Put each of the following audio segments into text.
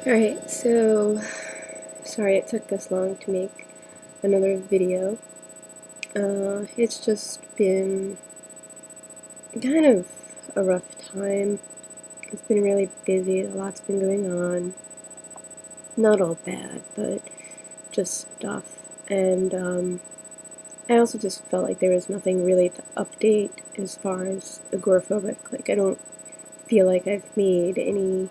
Alright, so sorry it took this long to make another video. It's just been kind of a rough time. It's been really busy, a lot's been going on. Not all bad, but just stuff. And I also just felt like there was nothing really to update as far as agoraphobic. Like, I don't feel like I've made any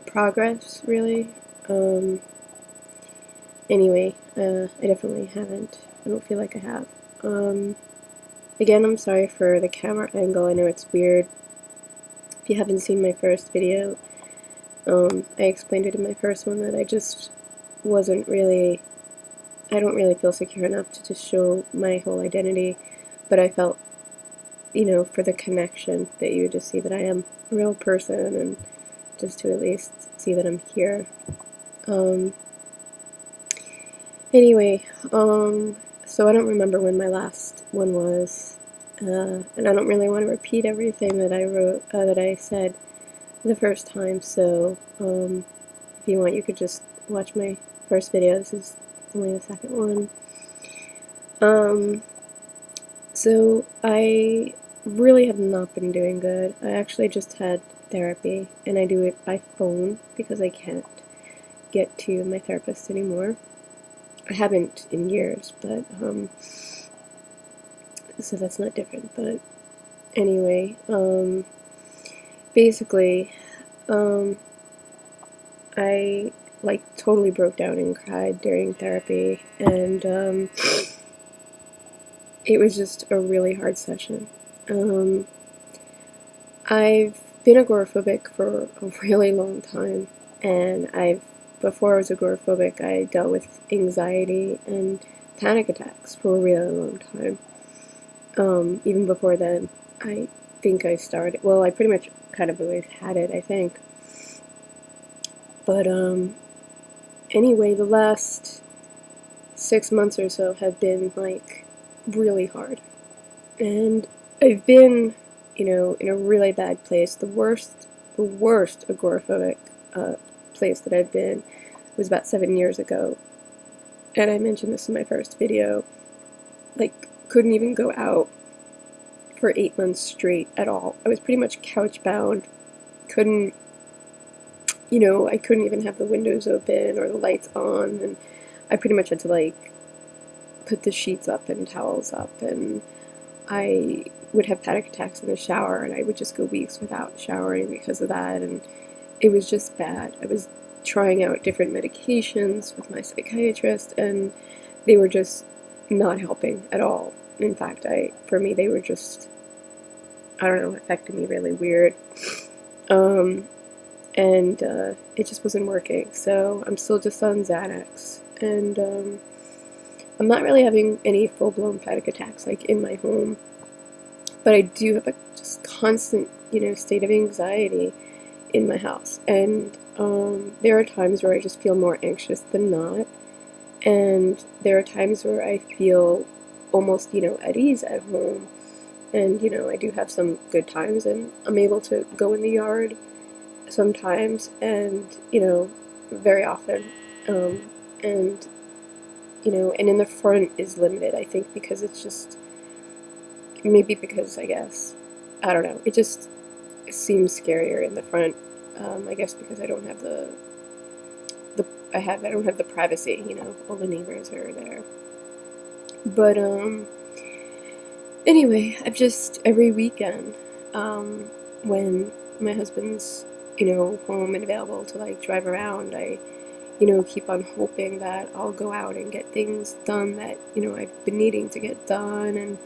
progress, really. Anyway, I definitely haven't. I don't feel like I have. Again, I'm sorry for the camera angle. I know it's weird. If you haven't seen my first video, I explained it in my first one that I just wasn't really, I don't really feel secure enough to just show my whole identity, but I felt, for the connection that you would just see that I am a real person and just to at least see that I'm here. Anyway, so I don't remember when my last one was, and I don't really want to repeat everything that I wrote, that I said the first time, so, if you want, you could just watch my first video. This is only the second one. So I really have not been doing good. I actually just had therapy, and I do it by phone because I can't get to my therapist anymore. I haven't in years, but, so that's not different, but anyway, basically, I, totally broke down and cried during therapy, and, it was just a really hard session. I've been agoraphobic for a really long time, and before I was agoraphobic, I dealt with anxiety and panic attacks for a really long time. Even before then, I think I started, well, I pretty much kind of always had it, I think. But, anyway, the last 6 months or so have been, really hard. And I've been, in a really bad place. The worst agoraphobic place that I've been was about 7 years ago. And I mentioned this in my first video. Couldn't even go out for 8 months straight at all. I was pretty much couch bound. Couldn't, I couldn't even have the windows open or the lights on, and I pretty much had to, put the sheets up and towels up, and I would have panic attacks in the shower, and I would just go weeks without showering because of that, and it was just bad. I was trying out different medications with my psychiatrist, and they were just not helping at all. In fact, for me, they were just, I don't know, affecting me really weird. And it just wasn't working. So I'm still just on Xanax, and I'm not really having any full-blown panic attacks in my home, but I do have a just constant, state of anxiety in my house, and there are times where I just feel more anxious than not, and there are times where I feel almost, at ease at home, and, I do have some good times, and I'm able to go in the yard sometimes, and, very often, and, and in the front is limited, I think, because it's just, maybe because, I guess, I don't know, it just seems scarier in the front, I guess because I don't have I don't have the privacy, all the neighbors are there. But, anyway, I've just, every weekend, when my husband's, home and available to, drive around, I, keep on hoping that I'll go out and get things done that, I've been needing to get done, and,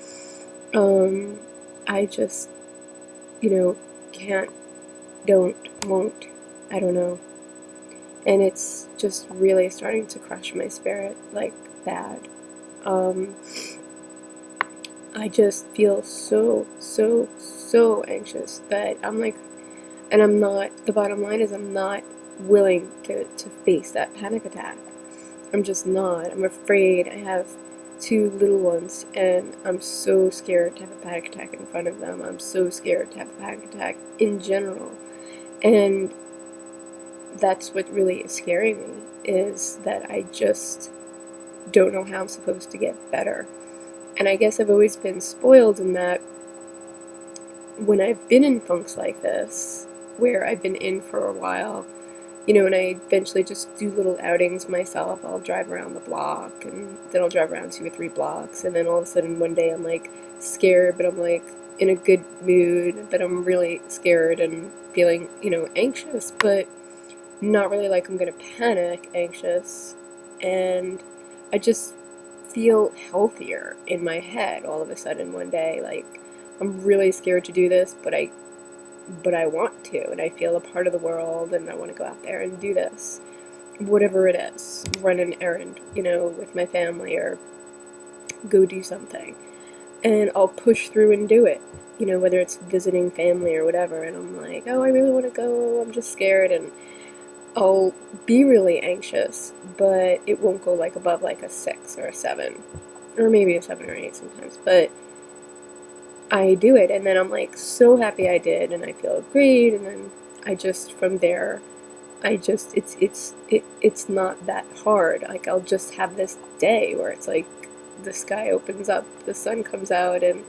I just, can't, won't, I don't know. And it's just really starting to crush my spirit, bad. I just feel so anxious that and I'm not, the bottom line is I'm not willing to face that panic attack. I'm just not. I'm afraid. I have 2 little ones, and I'm so scared to have a panic attack in front of them. I'm so scared to have a panic attack in general. And that's what really is scaring me, is that I just don't know how I'm supposed to get better. And I guess I've always been spoiled in that when I've been in funks like this, where I've been in for a while, and I eventually just do little outings myself. I'll drive around the block, and then I'll drive around 2 or 3 blocks, and then all of a sudden one day I'm like scared, but I'm like in a good mood, but I'm really scared and feeling, anxious, but not really like I'm gonna panic anxious. And I just feel healthier in my head all of a sudden one day. Like, I'm really scared to do this, but I want to, and I feel a part of the world, and I want to go out there and do this, whatever it is, run an errand, with my family, or go do something, and I'll push through and do it, whether it's visiting family or whatever, and I'm like, oh, I really want to go, I'm just scared, and I'll be really anxious, but it won't go like above like a 6 or a 7, or maybe a 7 or 8 sometimes, but I do it, and then I'm like so happy I did, and I feel great, and then I just, from there, it's not that hard. Like, I'll just have this day where it's like the sky opens up, the sun comes out, and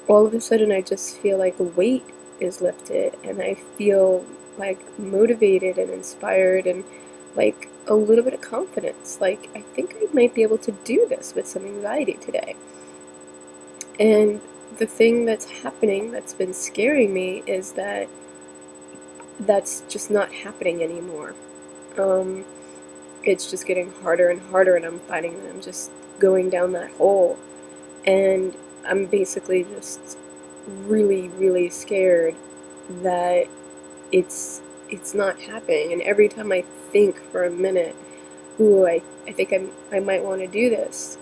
all of a sudden I just feel like a weight is lifted, and I feel like motivated and inspired, and like a little bit of confidence. Like, I think I might be able to do this with some anxiety today. And the thing that's happening that's been scaring me is that that's just not happening anymore. It's just getting harder and harder, and I'm finding that I'm just going down that hole. And I'm basically just really, really scared that it's not happening. And every time I think for a minute, ooh, I think I might want to do this,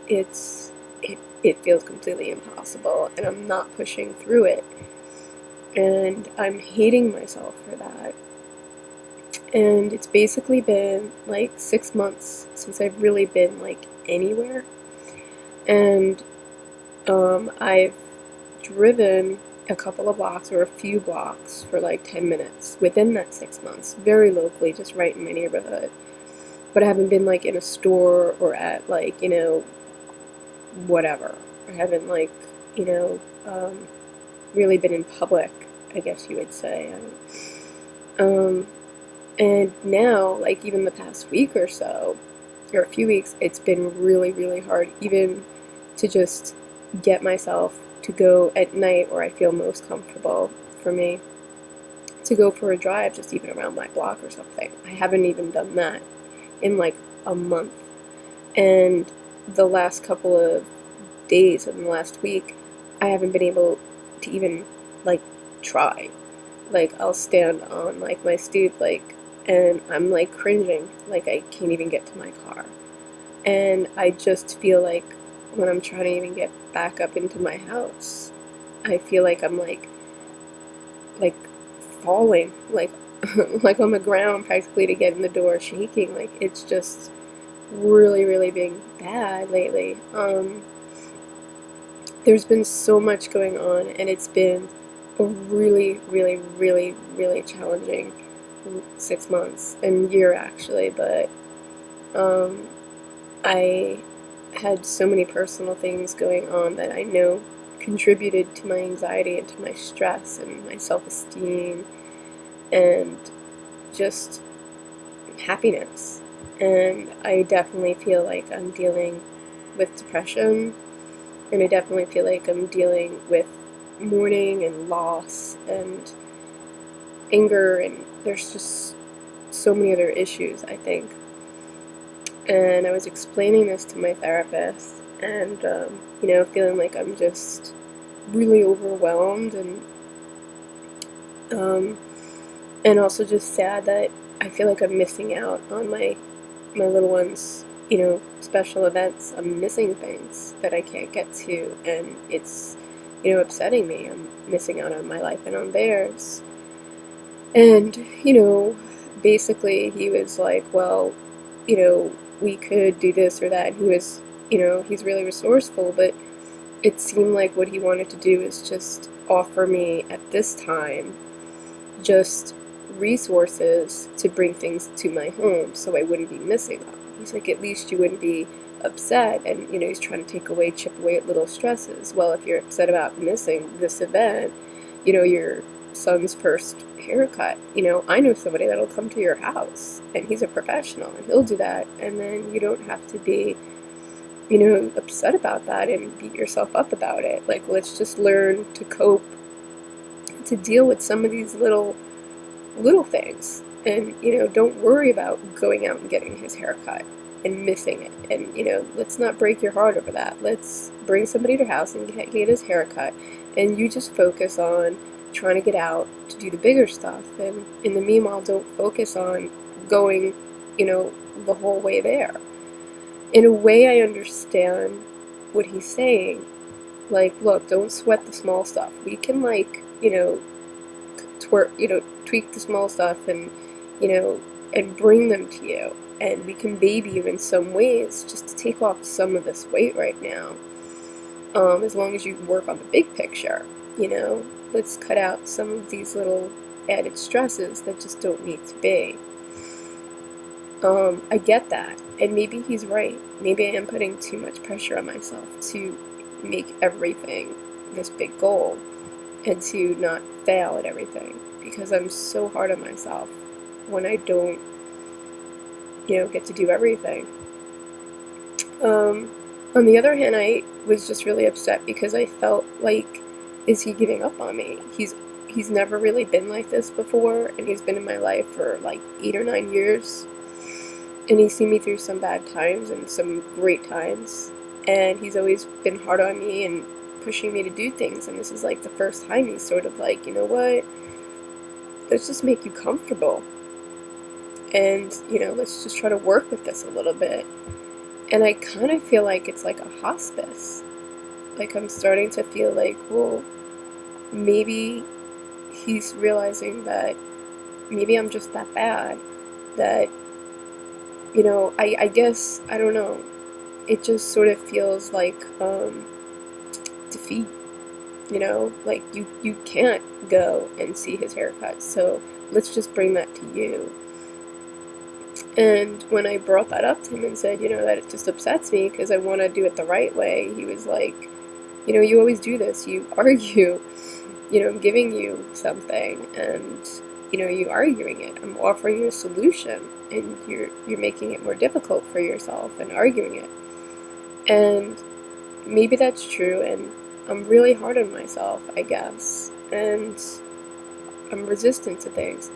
it feels completely impossible, and I'm not pushing through it, and I'm hating myself for that. And it's basically been like 6 months since I've really been like anywhere, and I've driven a couple of blocks or a few blocks for like 10 minutes within that 6 months, very locally, just right in my neighborhood. But I haven't been like in a store or at like, whatever. I haven't like, really been in public, I guess you would say. And now, like, even the past week or so, or a few weeks, it's been really, really hard, even to just get myself to go at night where I feel most comfortable for me, to go for a drive just even around my block or something. I haven't even done that in like a month. And the last couple of days in the last week, I haven't been able to even like try. Like, I'll stand on like my stoop, like, and I'm like cringing, like I can't even get to my car. And I just feel like when I'm trying to even get back up into my house, I feel like I'm like falling, like like on the ground practically to get in the door, shaking. Like, it's just really, really being bad lately. There's been so much going on, and it's been a really, really, really, really challenging 6 months and year, actually. But I had so many personal things going on that I know contributed to my anxiety and to my stress and my self-esteem and just happiness. And I definitely feel like I'm dealing with depression, and I definitely feel like I'm dealing with mourning and loss and anger, and there's just so many other issues, I think. And I was explaining this to my therapist, and feeling like I'm just really overwhelmed, and also just sad that I feel like I'm missing out on my little ones, special events. I'm missing things that I can't get to, and it's, upsetting me. I'm missing out on my life and on theirs. And, basically he was like, well, we could do this or that. And he was, he's really resourceful, but it seemed like what he wanted to do is just offer me at this time just resources to bring things to my home so I wouldn't be missing them. He's like, at least you wouldn't be upset. And, you know, he's trying to chip away at little stresses. Well, if you're upset about missing this event, you know, your son's first haircut, you know, I know somebody that'll come to your house, and he's a professional, and he'll do that, and then you don't have to be, you know, upset about that and beat yourself up about it. Like, let's just learn to cope, to deal with some of these little things, and, you know, don't worry about going out and getting his haircut and missing it. And, you know, let's not break your heart over that. Let's bring somebody to your house and get his haircut, and you just focus on trying to get out to do the bigger stuff. And in the meanwhile, don't focus on going, you know, the whole way there. In a way, I understand what he's saying. Like, look, don't sweat the small stuff. We can, like, you know, tweak the small stuff, and, you know, and bring them to you. And we can baby you in some ways just to take off some of this weight right now. As long as you work on the big picture, you know, let's cut out some of these little added stresses that just don't need to be. I get that, and maybe he's right. Maybe I am putting too much pressure on myself to make everything this big goal and to not fail at everything, because I'm so hard on myself when I don't, you know, get to do everything. On the other hand, I was just really upset because I felt like, is he giving up on me? He's never really been like this before, and he's been in my life for like 8 or 9 years, and he's seen me through some bad times and some great times, and he's always been hard on me and pushing me to do things. And this is like the first time he's sort of like, you know what, let's just make you comfortable, and, you know, let's just try to work with this a little bit. And I kind of feel like it's like a hospice. Like, I'm starting to feel like, well, maybe he's realizing that maybe I'm just that bad, that, you know, I guess, I don't know, it just sort of feels like defeat, you know, like you can't go and see his haircut, so let's just bring that to you. And when I brought that up to him and said, you know, that it just upsets me because I want to do it the right way, he was like, you know, you always do this, you argue, you know, I'm giving you something, and, you know, you arguing it, I'm offering you a solution, and you're making it more difficult for yourself and arguing it. And maybe that's true, and I'm really hard on myself, I guess, and I'm resistant to things.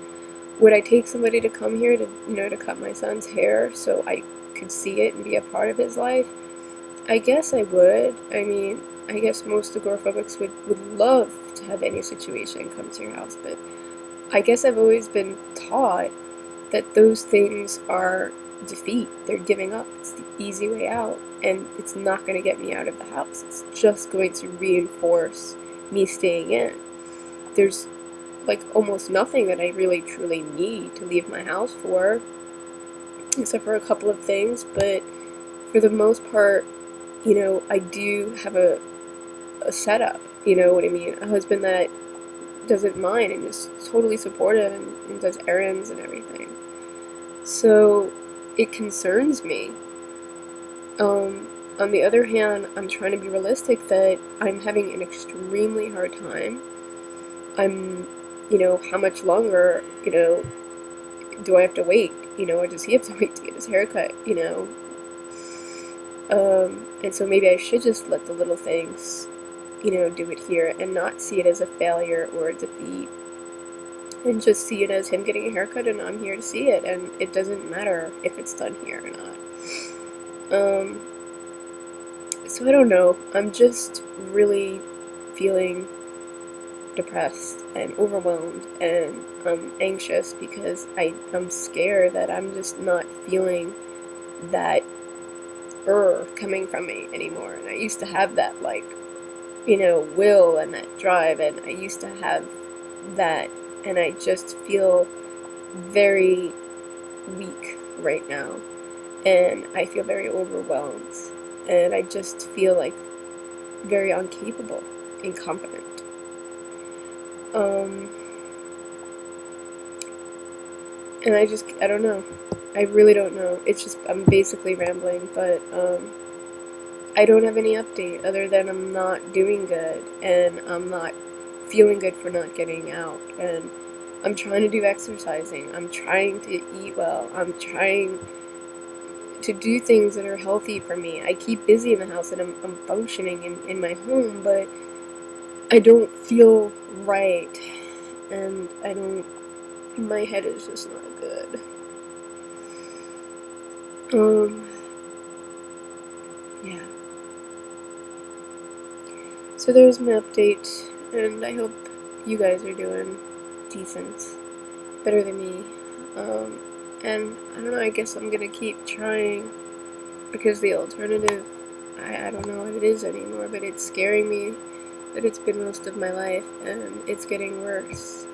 Would I take somebody to come here to, you know, to cut my son's hair so I could see it and be a part of his life? I guess I would. I mean, I guess most agoraphobics would love to have any situation come to your house, but I guess I've always been taught that those things are defeat. They're giving up. It's the easy way out, and it's not going to get me out of the house. It's just going to reinforce me staying in. There's like almost nothing that I really truly need to leave my house for, except for a couple of things, but for the most part, you know, I do have a setup, you know what I mean, a husband that doesn't mind and is totally supportive and does errands and everything. So it concerns me. On the other hand, I'm trying to be realistic that I'm having an extremely hard time. I'm, you know, how much longer, you know, do I have to wait, you know, or does he have to wait to get his haircut, you know? And so maybe I should just let the little things, you know, do it here and not see it as a failure or a defeat, and just see it as him getting a haircut and I'm here to see it, and it doesn't matter if it's done here or not. So I don't know, I'm just really feeling depressed and overwhelmed, and I'm anxious because I'm scared that I'm just not feeling that coming from me anymore. And I used to have that, like, you know, will and that drive, and I used to have that, and I just feel very weak right now, and I feel very overwhelmed, and I just feel like very incapable, incompetent. And I don't know. I really don't know. It's just, I'm basically rambling, but, I don't have any update other than I'm not doing good, and I'm not feeling good for not getting out, and I'm trying to do exercising, I'm trying to eat well, I'm trying to do things that are healthy for me. I keep busy in the house and I'm functioning in my home, but I don't feel right, and I don't, my head is just not good. Yeah. So there's my update, and I hope you guys are doing decent, better than me. And I don't know, I guess I'm gonna keep trying, because the alternative, I don't know what it is anymore, but it's scaring me that it's been most of my life, and it's getting worse.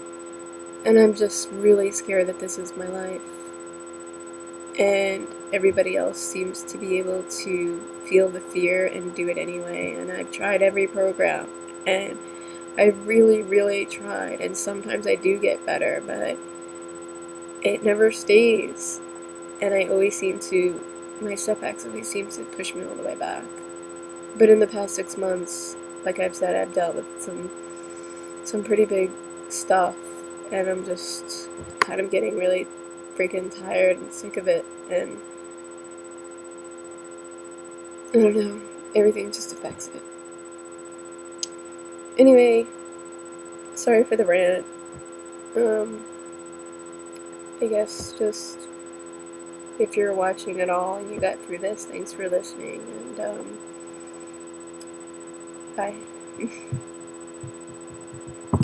And I'm just really scared that this is my life. And everybody else seems to be able to feel the fear and do it anyway. And I've tried every program, and I really, really tried. And sometimes I do get better, but it never stays. And I always seem to, my setbacks always seem to push me all the way back. But in the past 6 months, like I've said, I've dealt with some pretty big stuff, and I'm just kind of getting really freaking tired and sick of it, and I don't know, everything just affects it. Anyway, sorry for the rant. I guess just, if you're watching at all and you got through this, thanks for listening, and bye.